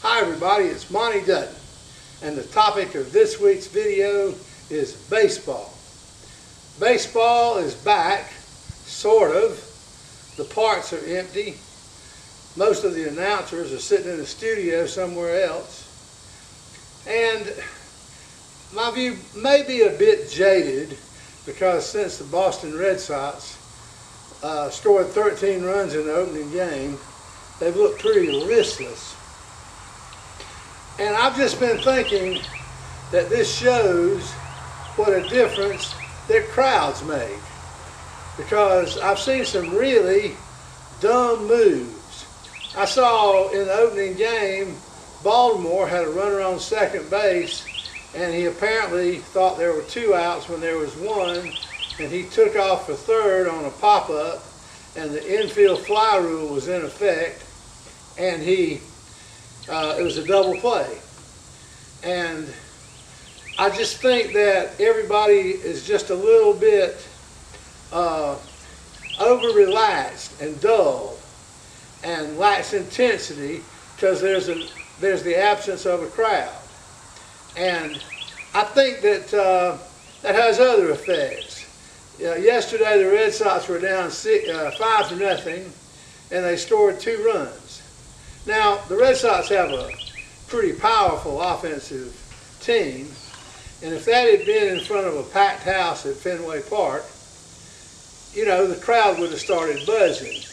Hi everybody, it's Monte Dutton, and the topic of this week's video is baseball. Baseball is back, sort of. The parks are empty. Most of the announcers are sitting in the studio somewhere else. And my view may be a bit jaded because since the Boston Red Sox scored 13 runs in the opening game, they've looked pretty listless. And I've just been thinking that this shows what a difference that crowds make. Because I've seen some really dumb moves. I saw in the opening game, Baltimore had a runner on second base, and he apparently thought there were 2 outs when there was 1, and he took off for third on a pop-up, and the infield fly rule was in effect, and it was a double play. And I just think that everybody is just a little bit over-relaxed and dull and lacks intensity because there's the absence of a crowd. And I think that that has other effects. Yesterday the Red Sox were down 5-0, and they scored 2 runs. Now, the Red Sox have a pretty powerful offensive team, and if that had been in front of a packed house at Fenway Park, you know, the crowd would have started buzzing.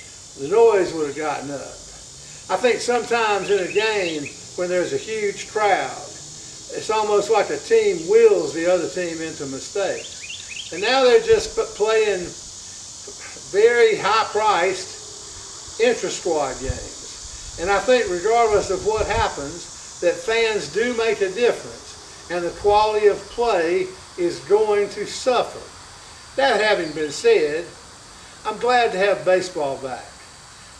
The noise would have gotten up. I think sometimes in a game when there's a huge crowd, it's almost like a team wills the other team into mistakes. And now they're just playing very high-priced intra-squad games. And I think regardless of what happens, that fans do make a difference, and the quality of play is going to suffer. That having been said, I'm glad to have baseball back.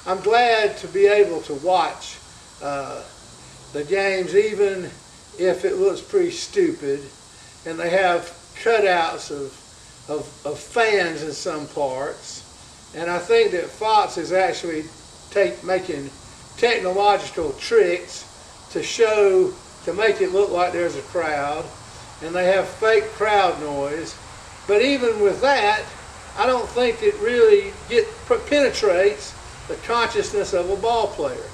I'm glad to be able to watch the games even if it looks pretty stupid, and they have cutouts of fans in some parts. And I think that Fox is actually making technological tricks to make it look like there's a crowd, and they have fake crowd noise. But even with that, I don't think it really penetrates the consciousness of a ball player.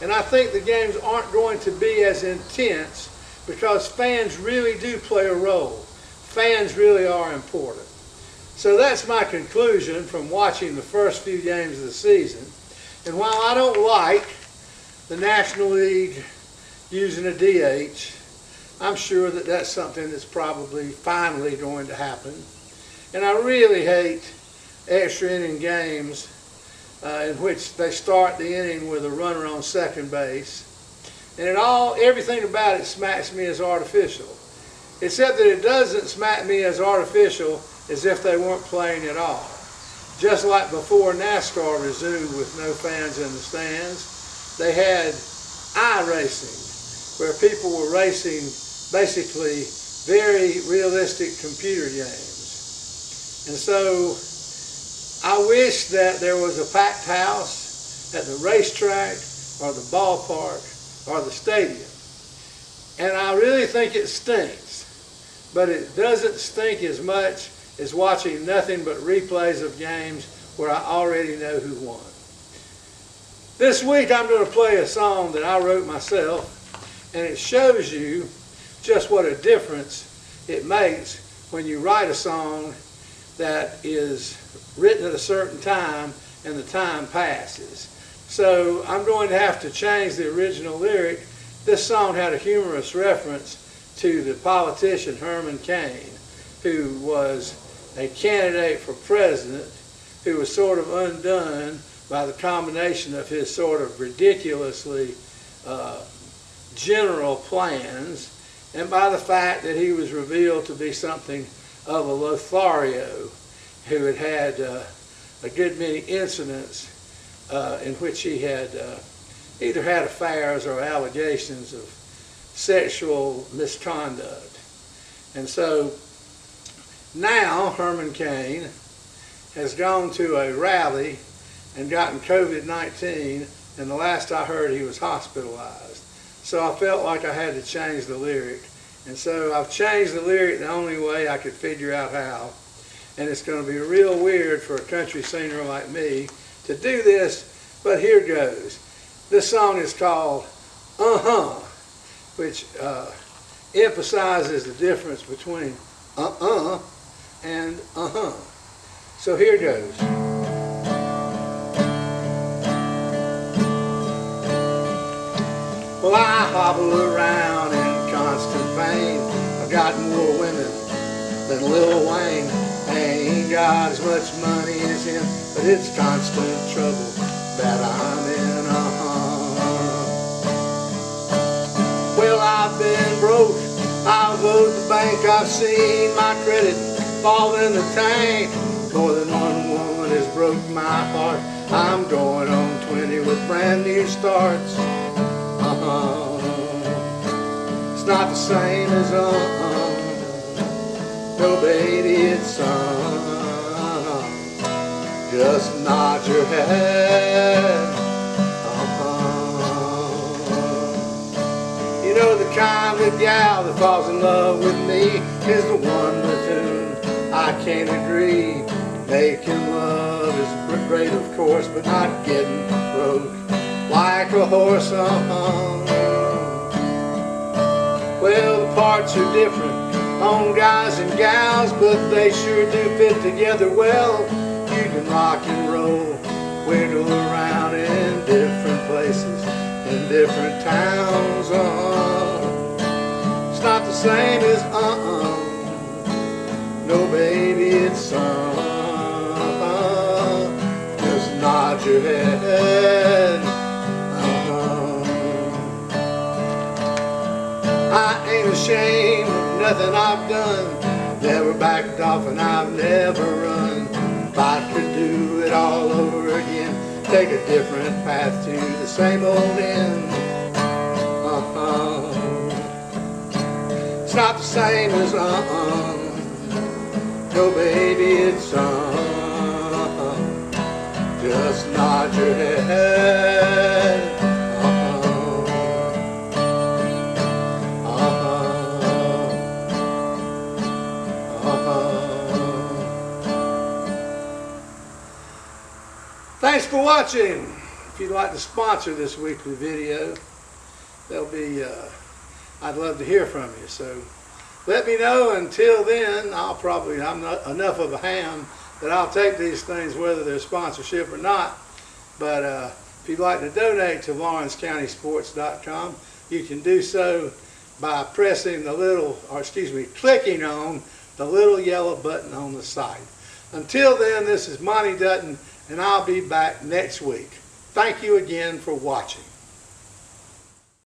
And I think the games aren't going to be as intense because fans really do play a role. Fans really are important. So that's my conclusion from watching the first few games of the season. And while I don't like the National League using a DH, I'm sure that that's something that's probably finally going to happen. And I really hate extra inning games in which they start the inning with a runner on second base. And everything about it smacks me as artificial. Except that it doesn't smack me as artificial as if they weren't playing at all. Just like before NASCAR resumed with no fans in the stands, they had iRacing, where people were racing basically very realistic computer games. And so I wish that there was a packed house at the racetrack or the ballpark or the stadium. And I really think it stinks, but it doesn't stink as much as watching nothing but replays of games where I already know who won. This week I'm going to play a song that I wrote myself, and it shows you just what a difference it makes when you write a song that is written at a certain time and the time passes. So I'm going to have to change the original lyric. This song had a humorous reference to the politician Herman Cain, who was a candidate for president, who was sort of undone by the combination of his sort of ridiculously general plans, and by the fact that he was revealed to be something of a Lothario who had had a good many incidents in which he had either had affairs or allegations of sexual misconduct. And so now Herman Cain has gone to a rally and gotten COVID-19, and the last I heard he was hospitalized. So I felt like I had to change the lyric. And so I've changed the lyric the only way I could figure out how. And it's going to be real weird for a country singer like me to do this, but here goes. This song is called Uh-huh, which emphasizes the difference between uh-uh and uh-huh. So here goes. Well, I hobble around in constant pain. I've got more women than Lil Wayne. I ain't got as much money as him, but it's constant trouble that I'm in. Well, I've been broke, I've owed the bank, I've seen my credit fall in the tank. More than one woman has broke my heart. I'm going on 20 with brand new starts. It's not the same as no baby, it's just nod your head. You know, the kind of gal that falls in love with me is the one with whom I can't agree. Making love is great, of course, but not getting broke like a horse. Well, the parts are different on guys and gals, but they sure do fit together well. You can rock and roll, wiggle around in different places, in different towns. It's not the same as no baby, it's just nod your head. I ain't ashamed of nothing I've done, never backed off and I've never run. If I could do it all over again, take a different path to the same old end. It's not the same as no baby, it's just nod your head. Thanks for watching. If you'd like to sponsor this weekly video, there'll be, I'd love to hear from you. So let me know. Until then, I'm not enough of a ham that I'll take these things whether they're sponsorship or not. But if you'd like to donate to LawrenceCountySports.com, you can do so by pressing the little, clicking on the little yellow button on the site. Until then, this is Monte Dutton, and I'll be back next week. Thank you again for watching.